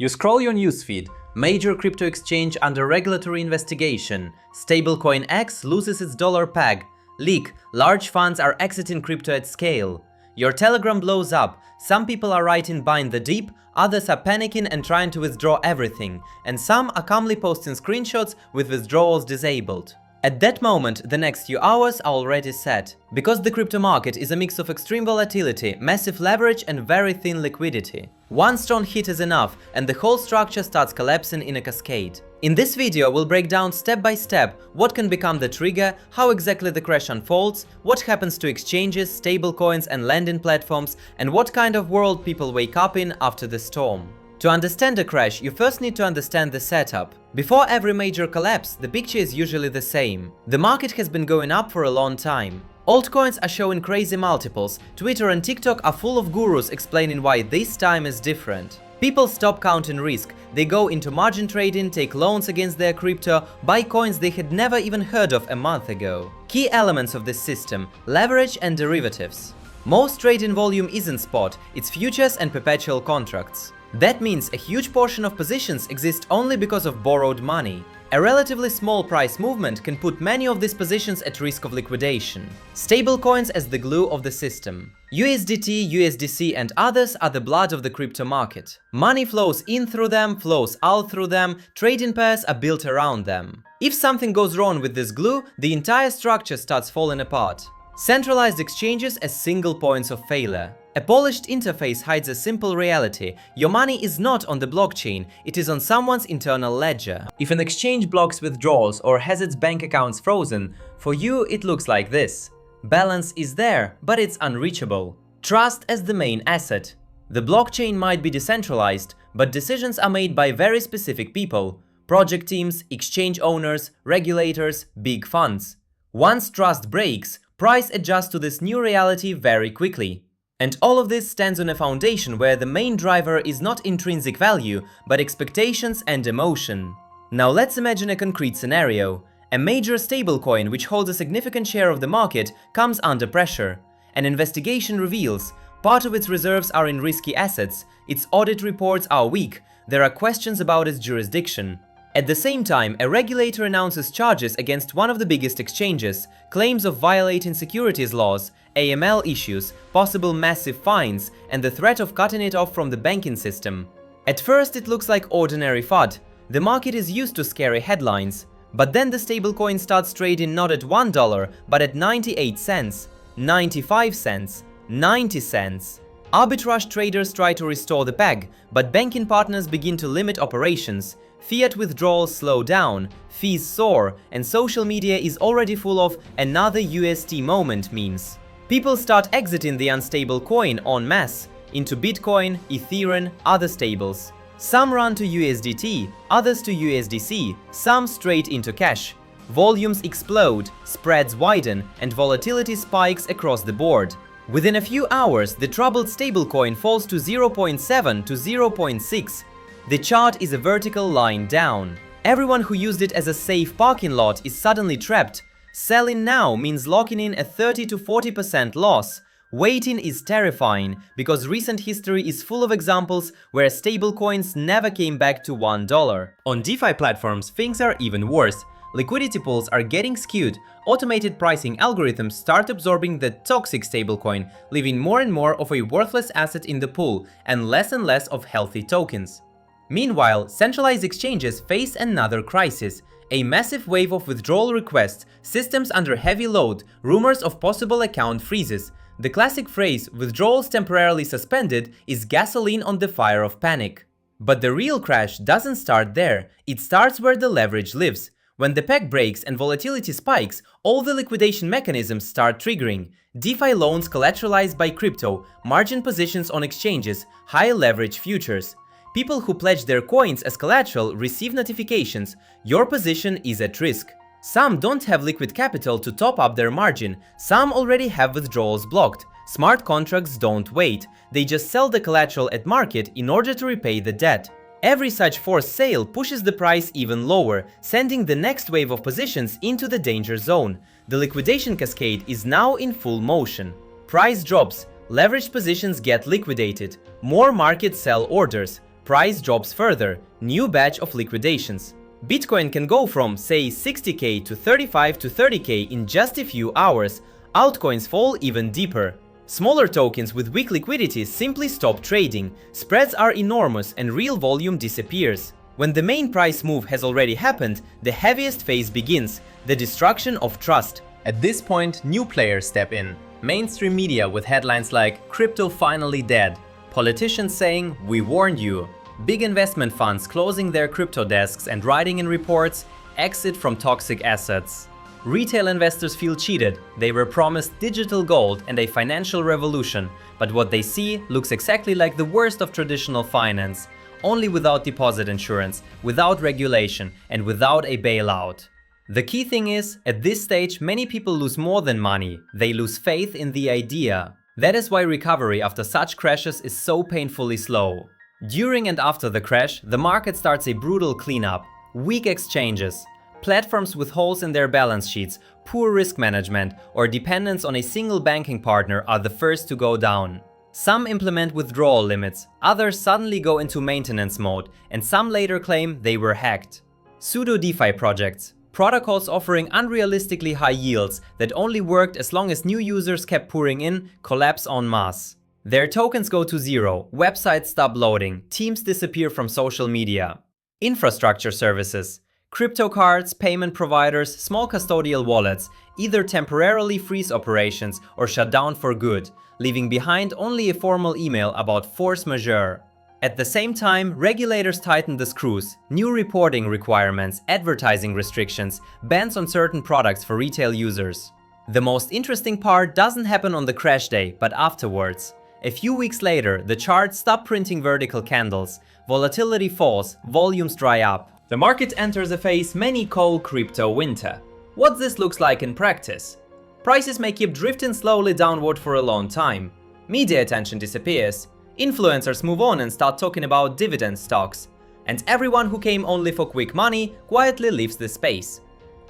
You scroll your newsfeed, major crypto exchange under regulatory investigation, stablecoin X loses its dollar peg, leak, large funds are exiting crypto at scale. Your Telegram blows up, some people are writing bind the deep, others are panicking and trying to withdraw everything, and some are calmly posting screenshots with withdrawals disabled. At that moment, the next few hours are already set. Because the crypto market is a mix of extreme volatility, massive leverage and very thin liquidity. One strong hit is enough and the whole structure starts collapsing in a cascade. In this video, we'll break down step by step what can become the trigger, how exactly the crash unfolds, what happens to exchanges, stablecoins and lending platforms, and what kind of world people wake up in after the storm. To understand a crash, you first need to understand the setup. Before every major collapse, the picture is usually the same. The market has been going up for a long time. Altcoins are showing crazy multiples, Twitter and TikTok are full of gurus explaining why this time is different. People stop counting risk, they go into margin trading, take loans against their crypto, buy coins they had never even heard of a month ago. Key elements of this system: leverage and derivatives. Most trading volume isn't spot, it's futures and perpetual contracts. That means a huge portion of positions exist only because of borrowed money. A relatively small price movement can put many of these positions at risk of liquidation. Stablecoins as the glue of the system. USDT, USDC and others are the blood of the crypto market. Money flows in through them, flows out through them, trading pairs are built around them. If something goes wrong with this glue, the entire structure starts falling apart. Centralized exchanges as single points of failure. A polished interface hides a simple reality: your money is not on the blockchain, it is on someone's internal ledger. If an exchange blocks withdrawals or has its bank accounts frozen, for you it looks like this. Balance is there, but it's unreachable. Trust as the main asset. The blockchain might be decentralized, but decisions are made by very specific people: project teams, exchange owners, regulators, big funds. Once trust breaks, price adjusts to this new reality very quickly. And all of this stands on a foundation where the main driver is not intrinsic value, but expectations and emotion. Now let's imagine a concrete scenario. A major stablecoin which holds a significant share of the market comes under pressure. An investigation reveals part of its reserves are in risky assets, its audit reports are weak, there are questions about its jurisdiction. At the same time, a regulator announces charges against one of the biggest exchanges, claims of violating securities laws, AML issues, possible massive fines, and the threat of cutting it off from the banking system. At first it looks like ordinary FUD. The market is used to scary headlines. But then the stablecoin starts trading not at $1, but at 98 cents, 95 cents, 90 cents. Arbitrage traders try to restore the peg, but banking partners begin to limit operations. Fiat withdrawals slow down, fees soar, and social media is already full of another UST moment memes. People start exiting the unstable coin en masse into Bitcoin, Ethereum, other stables. Some run to USDT, others to USDC, some straight into cash. Volumes explode, spreads widen, and volatility spikes across the board. Within a few hours, the troubled stablecoin falls to 0.7 to 0.6. The chart is a vertical line down. Everyone who used it as a safe parking lot is suddenly trapped. Selling now means locking in a 30 to 40% loss. Waiting is terrifying, because recent history is full of examples where stablecoins never came back to $1. On DeFi platforms, things are even worse. Liquidity pools are getting skewed, automated pricing algorithms start absorbing the toxic stablecoin, leaving more and more of a worthless asset in the pool and less of healthy tokens. Meanwhile, centralized exchanges face another crisis. A massive wave of withdrawal requests, systems under heavy load, rumors of possible account freezes. The classic phrase, withdrawals temporarily suspended, is gasoline on the fire of panic. But the real crash doesn't start there, it starts where the leverage lives. When the peg breaks and volatility spikes, all the liquidation mechanisms start triggering. DeFi loans collateralized by crypto, margin positions on exchanges, high leverage futures. People who pledge their coins as collateral receive notifications: your position is at risk. Some don't have liquid capital to top up their margin, some already have withdrawals blocked. Smart contracts don't wait, they just sell the collateral at market in order to repay the debt. Every such forced sale pushes the price even lower, sending the next wave of positions into the danger zone. The liquidation cascade is now in full motion. Price drops, leveraged positions get liquidated, more market sell orders. Price drops further, new batch of liquidations. Bitcoin can go from, say, 60k to 35 to 30k in just a few hours. Altcoins fall even deeper. Smaller tokens with weak liquidity simply stop trading. Spreads are enormous and real volume disappears. When the main price move has already happened, the heaviest phase begins, the destruction of trust. At this point, new players step in. Mainstream media with headlines like "Crypto finally dead," politicians saying "We warned you," big investment funds closing their crypto desks and writing in reports "Exit from toxic assets." Retail investors feel cheated. They were promised digital gold and a financial revolution, but what they see looks exactly like the worst of traditional finance, only without deposit insurance, without regulation, and without a bailout. The key thing is, at this stage, many people lose more than money. They lose faith in the idea. That is why recovery after such crashes is so painfully slow. During and after the crash, the market starts a brutal cleanup. Weak exchanges, platforms with holes in their balance sheets, poor risk management, or dependence on a single banking partner are the first to go down. Some implement withdrawal limits, others suddenly go into maintenance mode, and some later claim they were hacked. Pseudo-DeFi projects, protocols offering unrealistically high yields that only worked as long as new users kept pouring in, collapse en masse. Their tokens go to zero, websites stop loading, teams disappear from social media. Infrastructure services, crypto cards, payment providers, small custodial wallets either temporarily freeze operations or shut down for good, leaving behind only a formal email about force majeure. At the same time, regulators tighten the screws, new reporting requirements, advertising restrictions, bans on certain products for retail users. The most interesting part doesn't happen on the crash day, but afterwards. A few weeks later, the charts stop printing vertical candles, volatility falls, volumes dry up. The market enters a phase many call crypto winter. What this looks like in practice? Prices may keep drifting slowly downward for a long time. Media attention disappears. Influencers move on and start talking about dividend stocks. And everyone who came only for quick money quietly leaves the space.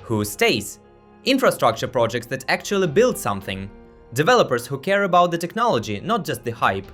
Who stays? Infrastructure projects that actually build something. Developers who care about the technology, not just the hype.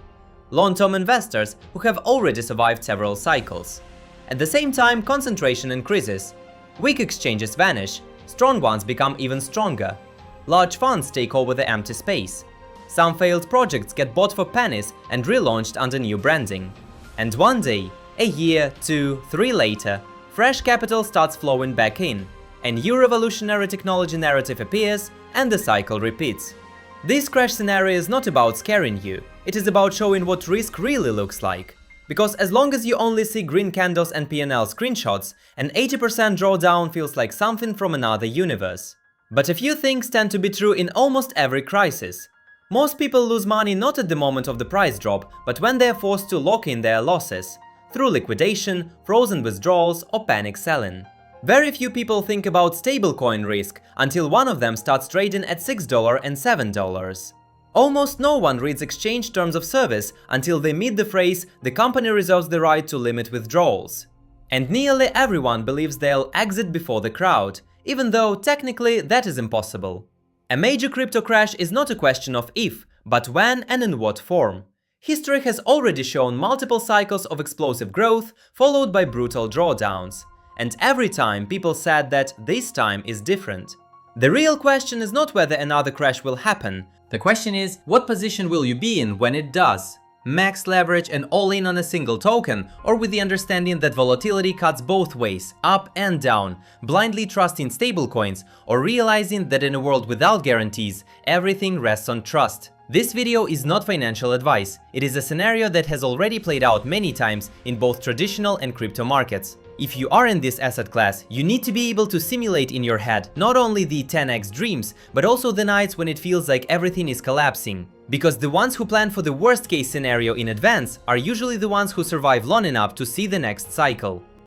Long-term investors who have already survived several cycles. At the same time, concentration increases. Weak exchanges vanish, strong ones become even stronger. Large funds take over the empty space. Some failed projects get bought for pennies and relaunched under new branding. And one day, a year, 2, 3 later, fresh capital starts flowing back in. A new revolutionary technology narrative appears and the cycle repeats. This crash scenario is not about scaring you, it is about showing what risk really looks like. Because as long as you only see green candles and P&L screenshots, an 80% drawdown feels like something from another universe. But a few things tend to be true in almost every crisis. Most people lose money not at the moment of the price drop, but when they are forced to lock in their losses, through liquidation, frozen withdrawals, or panic selling. Very few people think about stablecoin risk until one of them starts trading at $6 and $7. Almost no one reads exchange terms of service until they meet the phrase "the company reserves the right to limit withdrawals." And nearly everyone believes they'll exit before the crowd, even though technically that is impossible. A major crypto crash is not a question of if, but when and in what form. History has already shown multiple cycles of explosive growth followed by brutal drawdowns. And every time people said that this time is different. The real question is not whether another crash will happen. The question is, what position will you be in when it does? Max leverage and all in on a single token, or with the understanding that volatility cuts both ways, up and down, blindly trusting stablecoins, or realizing that in a world without guarantees, everything rests on trust. This video is not financial advice, it is a scenario that has already played out many times in both traditional and crypto markets. If you are in this asset class, you need to be able to simulate in your head not only the 10x dreams, but also the nights when it feels like everything is collapsing. Because the ones who plan for the worst case scenario in advance are usually the ones who survive long enough to see the next cycle.